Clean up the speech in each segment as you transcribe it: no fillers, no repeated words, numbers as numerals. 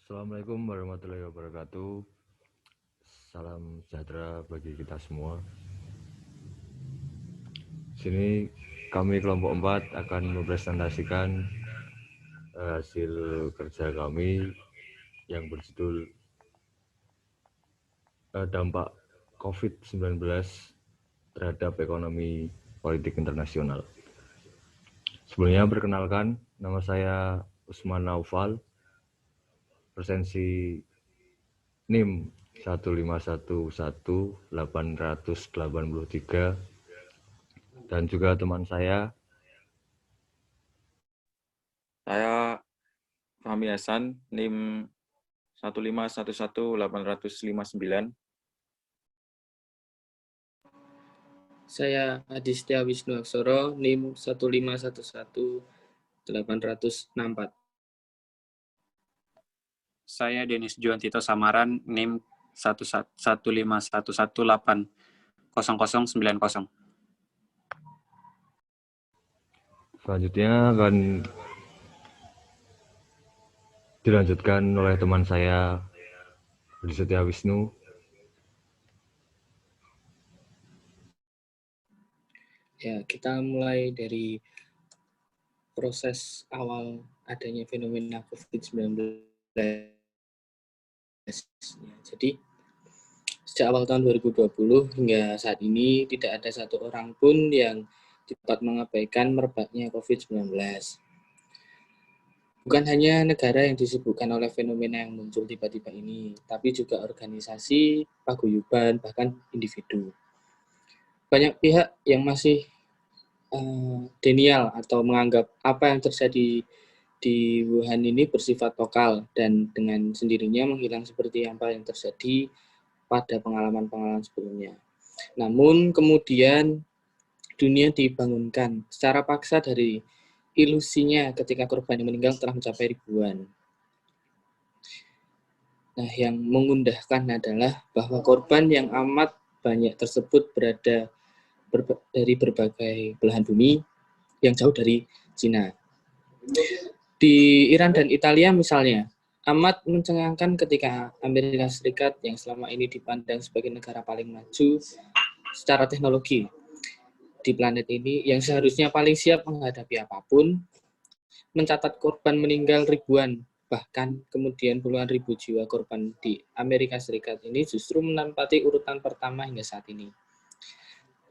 Assalamualaikum warahmatullahi wabarakatuh. Salam sejahtera bagi kita semua. Sini kami kelompok 4 akan mempresentasikan hasil kerja kami yang berjudul dampak COVID-19 terhadap ekonomi politik internasional. Sebelumnya perkenalkan, nama saya Usman Naufal, presensi NIM 1511883, dan juga teman saya Fahmi Hasan, NIM 1511859. Saya Adistia Wisnu Aksoro, NIM 1511864. Saya Denis Juantito Samaran, NIM 151180090. Selanjutnya akan dilanjutkan oleh teman saya Budi Setia Wisnu. Ya, kita mulai dari proses awal adanya fenomena COVID-19. Jadi, sejak awal tahun 2020 hingga saat ini tidak ada satu orang pun yang dapat mengabaikan merebaknya COVID-19. Bukan hanya negara yang disibukkan oleh fenomena yang muncul tiba-tiba ini, tapi juga organisasi, paguyuban, bahkan individu. Banyak pihak yang masih denial atau menganggap apa yang terjadi di Wuhan ini bersifat lokal dan dengan sendirinya menghilang seperti apa yang terjadi pada pengalaman-pengalaman sebelumnya. Namun kemudian dunia dibangunkan secara paksa dari ilusinya ketika korban yang meninggal telah mencapai ribuan. Nah, yang mengundahkan adalah bahwa korban yang amat banyak tersebut berada dari berbagai belahan bumi yang jauh dari Cina. Di Iran dan Italia misalnya, amat mencengangkan ketika Amerika Serikat yang selama ini dipandang sebagai negara paling maju secara teknologi di planet ini, yang seharusnya paling siap menghadapi apapun, mencatat korban meninggal ribuan, bahkan kemudian puluhan ribu jiwa korban di Amerika Serikat ini justru menempati urutan pertama hingga saat ini.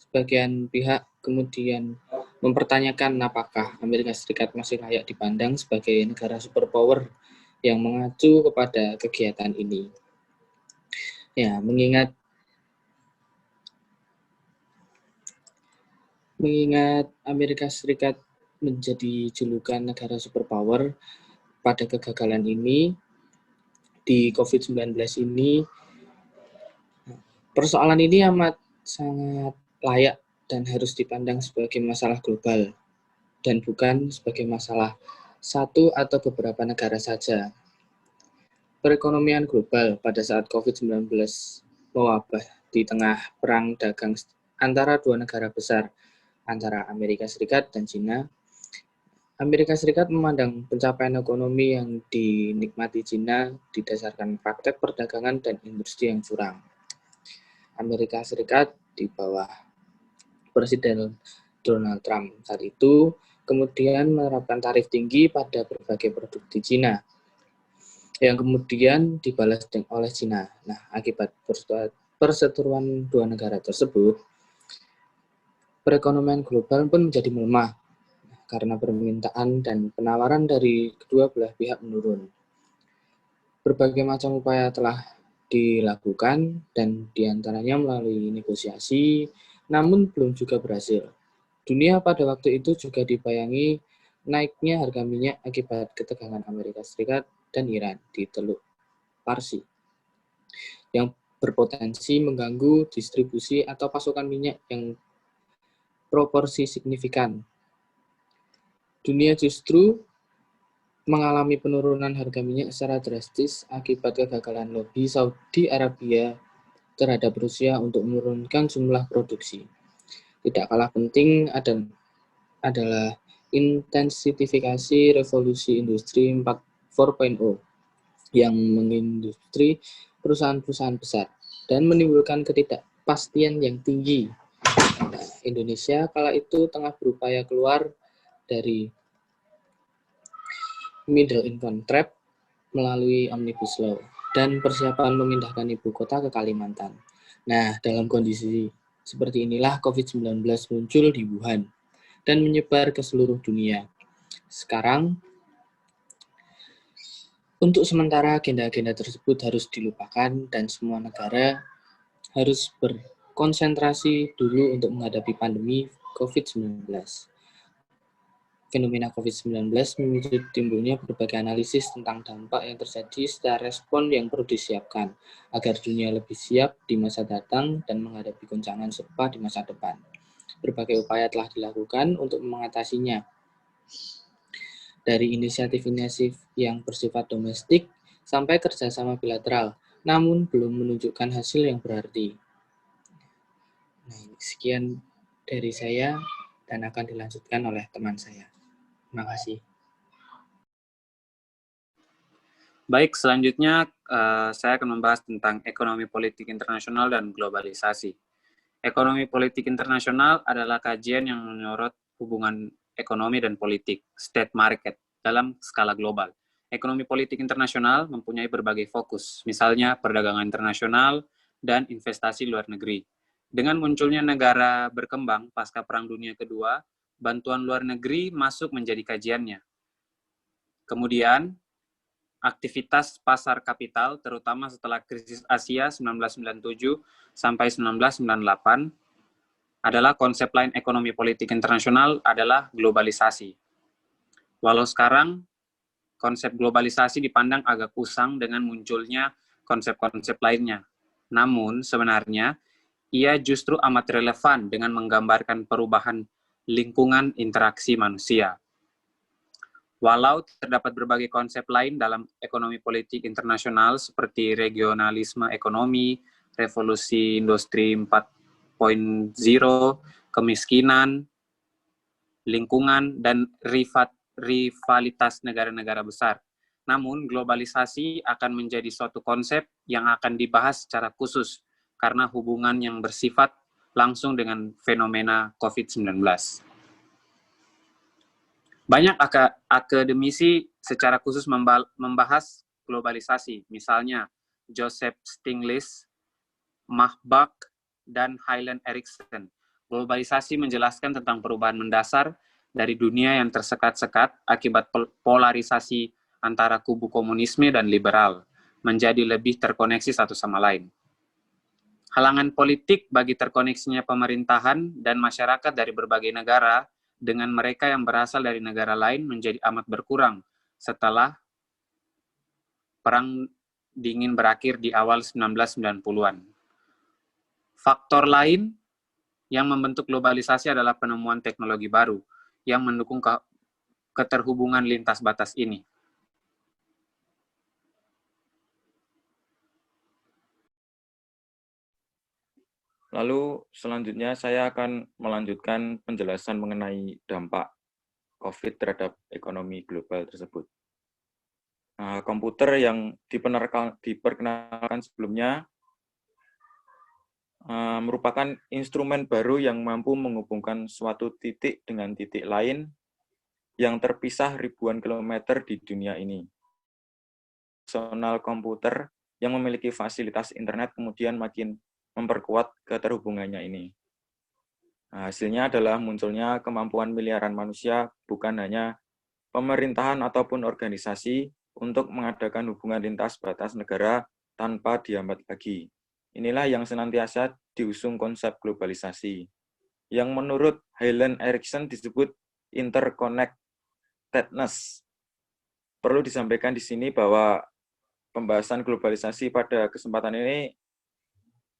Sebagian pihak kemudian mempertanyakan apakah Amerika Serikat masih layak dipandang sebagai negara superpower yang mengacu kepada kegiatan ini. Ya, mengingat Amerika Serikat menjadi julukan negara superpower pada kegagalan ini di COVID-19 ini, persoalan ini amat sangat layak dan harus dipandang sebagai masalah global dan bukan sebagai masalah satu atau beberapa negara saja. Perekonomian global pada saat COVID-19 mewabah di tengah perang dagang antara dua negara besar, antara Amerika Serikat dan Cina. Amerika Serikat memandang pencapaian ekonomi yang dinikmati Cina didasarkan praktek perdagangan dan industri yang curang. Amerika Serikat di bawah Presiden Donald Trump saat itu kemudian menerapkan tarif tinggi pada berbagai produk di Cina yang kemudian dibalas oleh Cina. Nah, akibat perseteruan dua negara tersebut, perekonomian global pun menjadi melemah karena permintaan dan penawaran dari kedua belah pihak menurun. Berbagai macam upaya telah dilakukan dan diantaranya melalui negosiasi, namun belum juga berhasil. Dunia pada waktu itu juga dibayangi naiknya harga minyak akibat ketegangan Amerika Serikat dan Iran di Teluk Parsi, yang berpotensi mengganggu distribusi atau pasokan minyak yang proporsi signifikan. Dunia justru mengalami penurunan harga minyak secara drastis akibat kegagalan lobi Saudi Arabia terhadap Rusia untuk menurunkan jumlah produksi. Tidak kalah penting adalah intensifikasi revolusi industri 4.0 yang mengindustri perusahaan-perusahaan besar dan menimbulkan ketidakpastian yang tinggi. Nah, Indonesia kala itu tengah berupaya keluar dari middle income trap melalui Omnibus Law dan persiapan memindahkan ibu kota ke Kalimantan. Nah, dalam kondisi seperti inilah COVID-19 muncul di Wuhan dan menyebar ke seluruh dunia. Sekarang, untuk sementara agenda-agenda tersebut harus dilupakan dan semua negara harus berkonsentrasi dulu untuk menghadapi pandemi COVID-19. Fenomena COVID-19 memicu timbulnya berbagai analisis tentang dampak yang terjadi serta respon yang perlu disiapkan agar dunia lebih siap di masa datang dan menghadapi goncangan serupa di masa depan. Berbagai upaya telah dilakukan untuk mengatasinya, dari inisiatif-inisiatif yang bersifat domestik sampai kerjasama bilateral, namun belum menunjukkan hasil yang berarti. Nah, sekian dari saya dan akan dilanjutkan oleh teman saya. Terima kasih. Baik, selanjutnya saya akan membahas tentang ekonomi politik internasional dan globalisasi. Ekonomi politik internasional adalah kajian yang menyorot hubungan ekonomi dan politik, state market, dalam skala global. Ekonomi politik internasional mempunyai berbagai fokus, misalnya perdagangan internasional dan investasi luar negeri. Dengan munculnya negara berkembang pasca Perang Dunia Kedua, bantuan luar negeri masuk menjadi kajiannya. Kemudian, aktivitas pasar kapital, terutama setelah krisis Asia 1997 sampai 1998, adalah konsep lain ekonomi politik internasional adalah globalisasi. Walau sekarang, konsep globalisasi dipandang agak usang dengan munculnya konsep-konsep lainnya. Namun, sebenarnya, ia justru amat relevan dengan menggambarkan perubahan lingkungan interaksi manusia. Walau terdapat berbagai konsep lain dalam ekonomi politik internasional seperti regionalisme ekonomi, revolusi industri 4.0, kemiskinan, lingkungan, dan rivalitas negara-negara besar. Namun, globalisasi akan menjadi suatu konsep yang akan dibahas secara khusus karena hubungan yang bersifat langsung dengan fenomena COVID-19. Banyak akademisi secara khusus membahas globalisasi, misalnya Joseph Stiglitz, Mahbach, dan Hyland Erickson. Globalisasi menjelaskan tentang perubahan mendasar dari dunia yang tersekat-sekat akibat polarisasi antara kubu komunisme dan liberal, menjadi lebih terkoneksi satu sama lain. Halangan politik bagi terkoneksinya pemerintahan dan masyarakat dari berbagai negara dengan mereka yang berasal dari negara lain menjadi amat berkurang setelah Perang Dingin berakhir di awal 1990-an. Faktor lain yang membentuk globalisasi adalah penemuan teknologi baru yang mendukung keterhubungan lintas batas ini. Lalu selanjutnya saya akan melanjutkan penjelasan mengenai dampak COVID terhadap ekonomi global tersebut. Nah, komputer yang diperkenalkan sebelumnya merupakan instrumen baru yang mampu menghubungkan suatu titik dengan titik lain yang terpisah ribuan kilometer di dunia ini. Personal komputer yang memiliki fasilitas internet kemudian makin memperkuat keterhubungannya ini. Nah, hasilnya adalah munculnya kemampuan miliaran manusia, bukan hanya pemerintahan ataupun organisasi, untuk mengadakan hubungan lintas batas negara tanpa dihambat lagi. Inilah yang senantiasa diusung konsep globalisasi, yang menurut Hyland Erickson disebut interconnectedness. Perlu disampaikan di sini bahwa pembahasan globalisasi pada kesempatan ini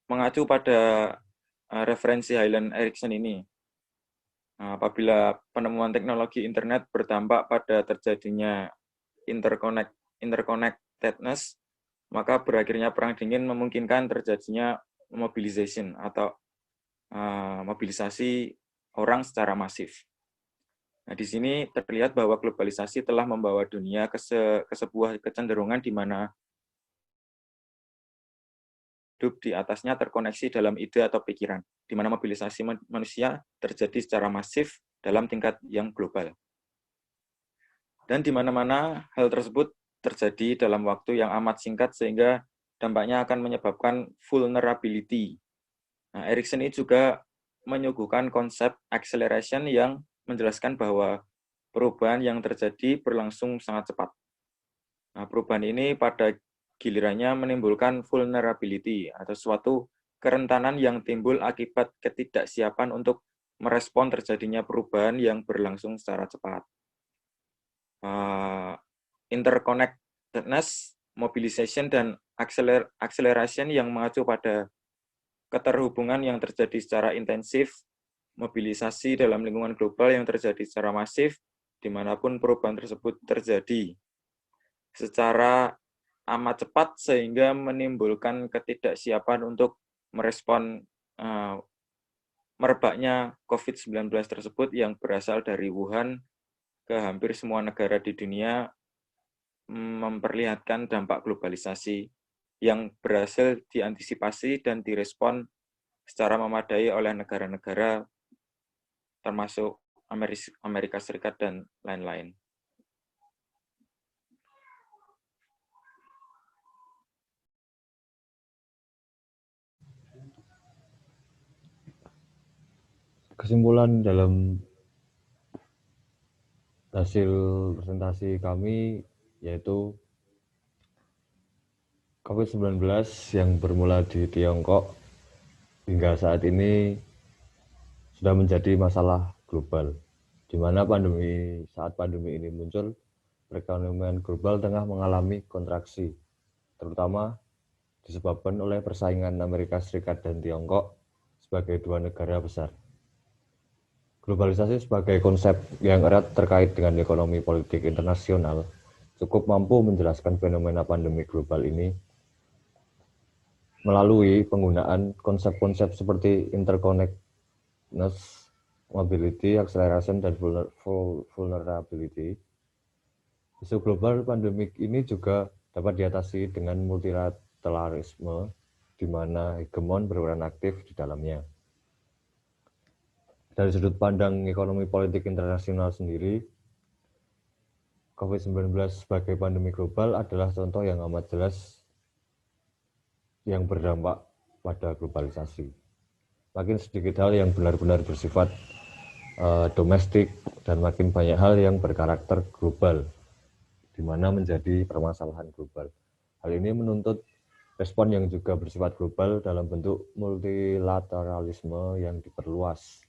mengacu pada referensi Hyland Erickson ini. Nah, apabila penemuan teknologi internet berdampak pada terjadinya interconnectedness, maka berakhirnya Perang Dingin memungkinkan terjadinya mobilization atau mobilisasi orang secara masif. Nah, di sini terlihat bahwa globalisasi telah membawa dunia ke sebuah kecenderungan di mana hidup di atasnya terkoneksi dalam ide atau pikiran, di mana mobilisasi manusia terjadi secara masif dalam tingkat yang global. Dan di mana-mana hal tersebut terjadi dalam waktu yang amat singkat sehingga dampaknya akan menyebabkan vulnerability. Nah, Erikson ini juga menyuguhkan konsep acceleration yang menjelaskan bahwa perubahan yang terjadi berlangsung sangat cepat. Nah, perubahan ini pada gilirannya menimbulkan vulnerability atau suatu kerentanan yang timbul akibat ketidaksiapan untuk merespon terjadinya perubahan yang berlangsung secara cepat. Interconnectedness, mobilization, dan acceleration yang mengacu pada keterhubungan yang terjadi secara intensif, mobilisasi dalam lingkungan global yang terjadi secara masif, dimanapun perubahan tersebut terjadi secara amat cepat sehingga menimbulkan ketidaksiapan untuk merespon merebaknya COVID-19 tersebut yang berasal dari Wuhan ke hampir semua negara di dunia, memperlihatkan dampak globalisasi yang berhasil diantisipasi dan direspon secara memadai oleh negara-negara termasuk Amerika Serikat dan lain-lain. Kesimpulan dalam hasil presentasi kami yaitu COVID-19 yang bermula di Tiongkok hingga saat ini sudah menjadi masalah global, di mana saat pandemi ini muncul, perekonomian global tengah mengalami kontraksi, terutama disebabkan oleh persaingan Amerika Serikat dan Tiongkok sebagai dua negara besar. Globalisasi sebagai konsep yang erat terkait dengan ekonomi politik internasional cukup mampu menjelaskan fenomena pandemi global ini melalui penggunaan konsep-konsep seperti interconnectedness, mobility, acceleration, dan vulnerability. Isu global pandemik ini juga dapat diatasi dengan multilateralisme, di mana hegemon berperan aktif di dalamnya. Dari sudut pandang ekonomi politik internasional sendiri, COVID-19 sebagai pandemi global adalah contoh yang amat jelas yang berdampak pada globalisasi. Makin sedikit hal yang benar-benar bersifat domestik dan makin banyak hal yang berkarakter global, di mana menjadi permasalahan global. Hal ini menuntut respon yang juga bersifat global dalam bentuk multilateralisme yang diperluas.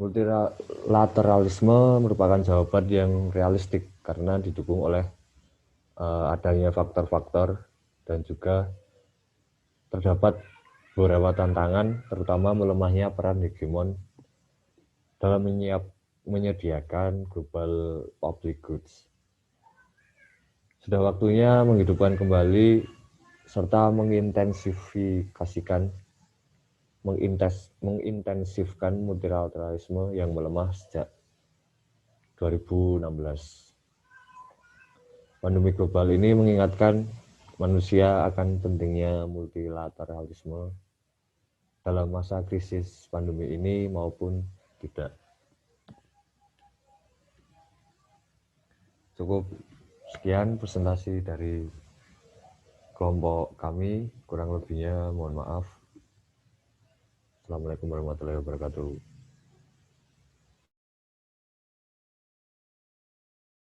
Multilateralisme merupakan jawaban yang realistik karena didukung oleh adanya faktor-faktor dan juga terdapat beberapa tantangan, terutama melemahnya peran hegemon dalam menyediakan global public goods. Sudah waktunya menghidupkan kembali serta mengintensifkan multilateralisme yang melemah sejak 2016. Pandemi global ini mengingatkan manusia akan pentingnya multilateralisme dalam masa krisis pandemi ini maupun tidak. Cukup sekian presentasi dari kelompok kami, kurang lebihnya mohon maaf. Assalamualaikum warahmatullahi wabarakatuh.